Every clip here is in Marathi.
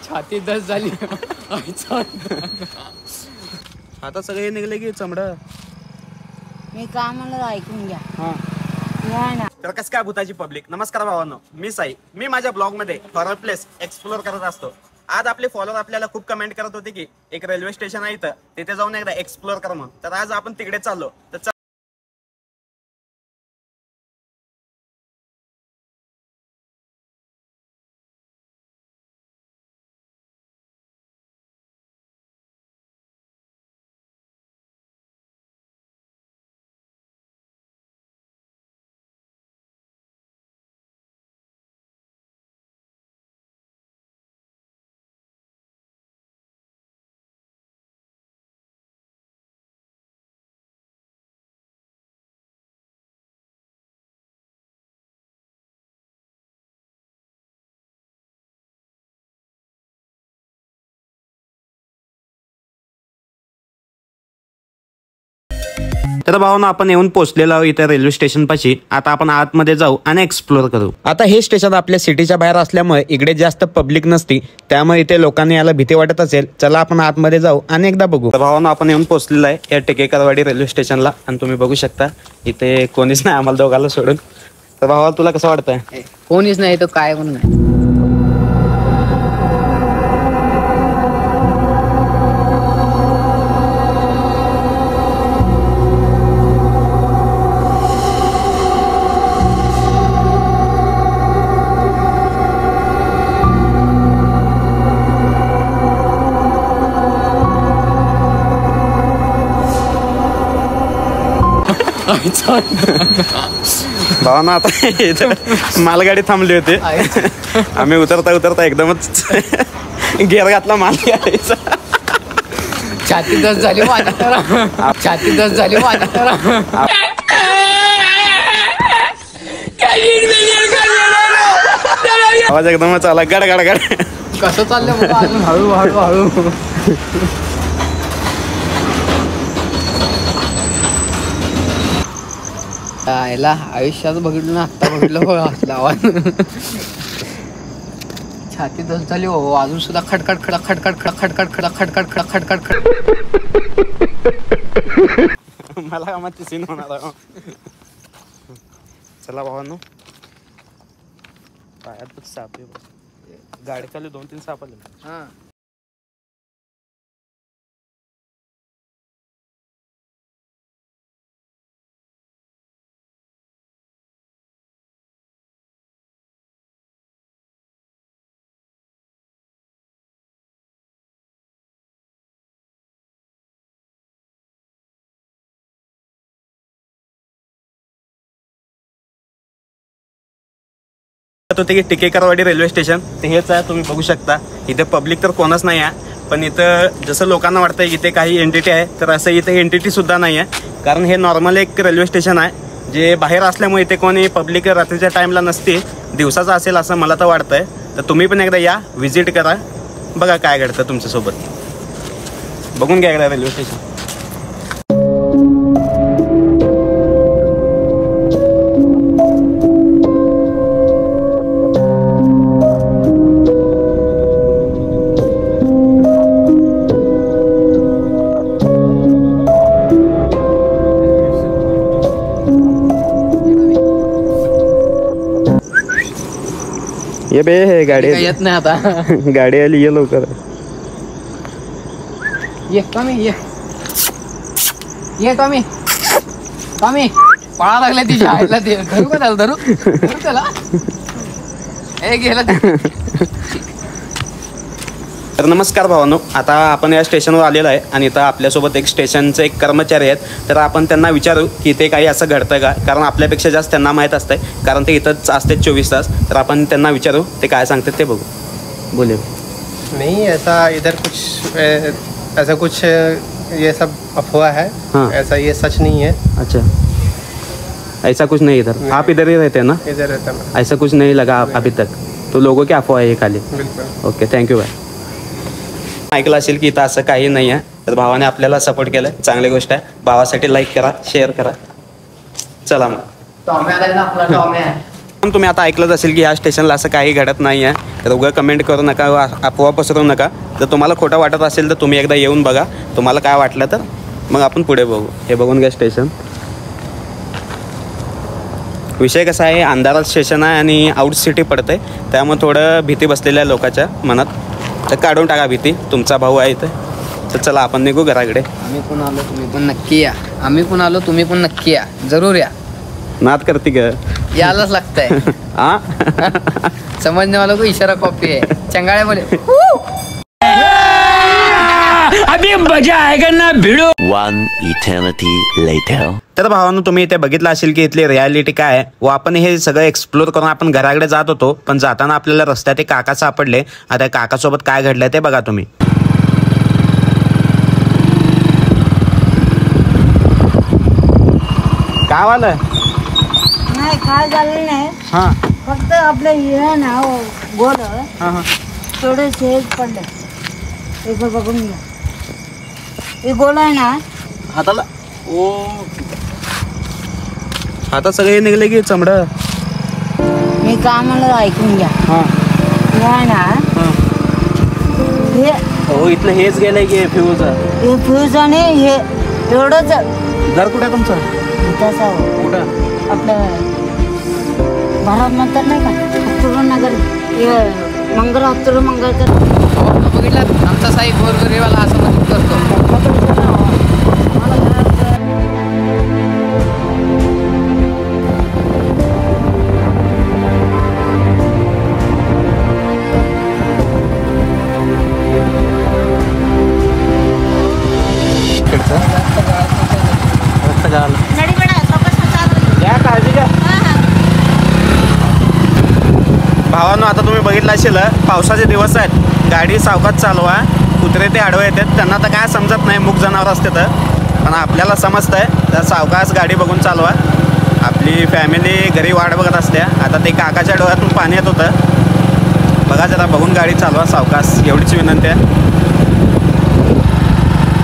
छाती दस झाली. आता सगळे निघले की चमडा. मी का म्हणलं ऐकून घ्या. तर कसं काय भूताची पब्लिक. नमस्कार भावांनो, मी साई. मी माझ्या ब्लॉग मध्ये हॉरर प्लेस एक्सप्लोर करत असतो. आज आपले फॉलोअर आपल्याला खूप कमेंट करत होते की एक रेल्वे स्टेशन आहे इथं, तिथे जाऊन एकदा एक्सप्लोर कर म्हणून. तर आज आपण तिकडे चाललो. तर तर भावना आपण येऊन पोहोचलेलो आहोत इथे रेल्वे स्टेशन पाशी. आता आपण आतमध्ये जाऊ आणि एक्सप्लोर करू. आता हे स्टेशन आपल्या सिटीच्या बाहेर असल्यामुळे इकडे जास्त पब्लिक नसती, त्यामुळे इथे लोकांनी याला भीती वाटत असेल. चला आपण आतमध्ये जाऊ आणि एकदा बघू. तर भावना आपण येऊन पोहोचलेलो आहे या टिकेकरवाडी रेल्वे स्टेशनला आणि तुम्ही बघू शकता इथे कोणीच नाही आम्हाला दोघांना सोडून. तर भावा तुला कसं वाटतंय? कोणीच नाही तो काय पण नाही. भावना आता मालगाडी थांबली होती. आम्ही उतरता उतरता एकदमच गेअर घातला मालगाडीचा. छाती दस झाली माझी तर. छाती दस झाली माझी तर. आवाज एकदमच आला गड गड गड. कसं चाललं अजून हळू हळू हळू. याला आयुष्यात बघितलं ना, आत्ता बघितलं हो असला आवाज. छाती दस झाली हो अजून सुद्धा खडखड खडा खडखड खडा खडखड खडा खडखड खडा खडखड खड. मला कामाची सीन होणार आहे. चला भावांनो, पायात साप आहे. गाडी चालू 2-3 साप आले. हा होते की टिकेकरवाडी रेल्वे स्टेशन ते हेच आहे. तुम्ही बघू शकता इथे पब्लिक तर कोणच नाही आहे, पण इथं जसं लोकांना वाटतं इथे काही एंटिटी आहे तर असं इथे एंटिटी सुद्धा नाही आहे. कारण हे नॉर्मल एक रेल्वे स्टेशन आहे जे बाहेर असल्यामुळे इथे कोणी पब्लिक रात्रीच्या टाइमला नसते, दिवसाचा असेल असं मला तर वाटतंय. तर तुम्ही पण एकदा या, व्हिजिट करा, बघा काय घडतं तुमच्यासोबत. बघून घ्या एकदा रेल्वे स्टेशन. ये बे हे गाडी येत नाही आता. गाडी आली, ये लवकर. ये कमी ये कमी पळा लागला तिच्या आईला. ते धरू का त्याला? धरू त्याला. हे गेला. तर नमस्कार भावांनो, आता आपण या स्टेशनवर आलेलो आहे आणि इथं आपल्यासोबत एक स्टेशनचे एक कर्मचारी आहेत. तर आपण त्यांना विचारू की इथे काही असं घडतं का, कारण आपल्यापेक्षा जास्त त्यांना माहीत असतंय, कारण ते इथंच असते 24 तास. तर आपण त्यांना विचारू ते काय सांगतात ते बघू. बोले. नहीं ऐसा इधर कुछ ऐसा कुछ ये सब अफवाह है. हाँ. ऐसा ये सच नहीं है. अच्छा, ऐसा कुछ नहीं इधर. नहीं. आप इधर ही रहते हैं ना? इधर रहता मैं. ऐसा कुछ नहीं लगा अभी तक, तो लोगों की अफवाह है ये खाली. बिल्कुल. Okay, thank you bye. ऐकलं असेल की इथं असं काही नाही आहे, तर भावाने आपल्याला सपोर्ट केलाय, चांगली गोष्ट आहे. भावासाठी लाईक करा, शेअर करा. चला मग. टॉम्या आपला टॉम्या पण तुम्ही आता ऐकलंच असेल की ह्या स्टेशनला असं काही घडत नाही आहे, तर उगा कमेंट करू नका, अफवा पसरवू नका. जर तुम्हाला खोटं वाटत असेल तर तुम्ही एकदा येऊन बघा, तुम्हाला काय वाटलं तर मग आपण पुढे बघू. हे बघून घ्या स्टेशन. विषय कसा आहे, अंधारात स्टेशन आहे आणि आउट सिटी पडते, त्यामुळे थोडं भीती बसलेल्या आहे लोकांच्या मनात. तर काढून टाका भीती, तुमचा भाऊ आहे इथे. तर चला आपण निघू घराकडे. आम्ही पण आलो, तुम्ही पण नक्की या. आम्ही पण आलो, तुम्ही पण नक्की या. जरूर या. नाद करते ग, यायलाच लागतंय. हा. समजने वालों को इशारा कॉपी है. चंगाळे बोले अभी मजा आएगा ना भिड़ो. One eternity later. तर भावांनो, तुम्ही इथे बघितलं असेल की इथली रियालिटी काय आहे व आपण हे सगळं एक्सप्लोर करून आपण घराकडे जात होतो. पण जाताना आपल्याला रस्त्यात एक काका सापडले. आता काकासोबत काय घडलंय ते बघा तुम्ही. काय वालं? नाही काय झालं नाही, हा फक्त आपलं हे ना गोल हा. थोडं शेज पडलं. एक बघून घ्या, हे गोल आहे ना. हाताला ओ, आता सगळे निघले की चमड. मी का म्हणलं ऐकून घ्या. हा हे आहे ना, हे हो, इथलं हेच गेलंय की फ्यूज. हे फ्यूज आणि हे एवढंच. घर कुठे तुमचं? तसं कुठं? आपलं भारत म्हणतात नाही का, हत्तुरनगर, मंगल हत्तुर मंगळकर. बघितलं आमचा साई गोरगरीवाला असं मदत करतो. भावांनो, आता तुम्ही बघितलं असेल पावसाचे दिवस आहेत, गाडी सावकाश चालवा. कुत्रे ते आडवे येतात, त्यांना तर काय समजत नाही, मूक जनावर असते तर, पण आपल्याला समजतंय. तर सावकाश गाडी बघून चालवा. आपली फॅमिली घरी वाट बघत असते. आता ते काकाच्या डोळ्यातून पाणी येत होतं, बघा जरा बघून गाडी चालवा सावकाश, एवढीच विनंती आहे.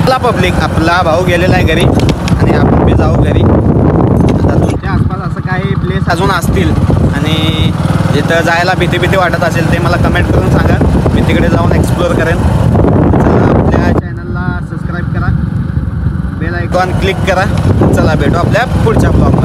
आपला पब्लिक, आपला भाऊ गेलेला आहे घरी आणि आपण बी जाऊ घरी. आता तुमच्या आसपास असं काही प्लेस अजून असतील आणि जिथं जायला भीती वाटत असेल ते मला कमेंट करून सांगा, मी तिकडे जाऊन एक्सप्लोअर करेन. चला, आपल्या चॅनलला सबस्क्राईब करा, बेल आयकॉन क्लिक करा. चला भेटू आपल्या पुढच्या ब्लॉगमध्ये.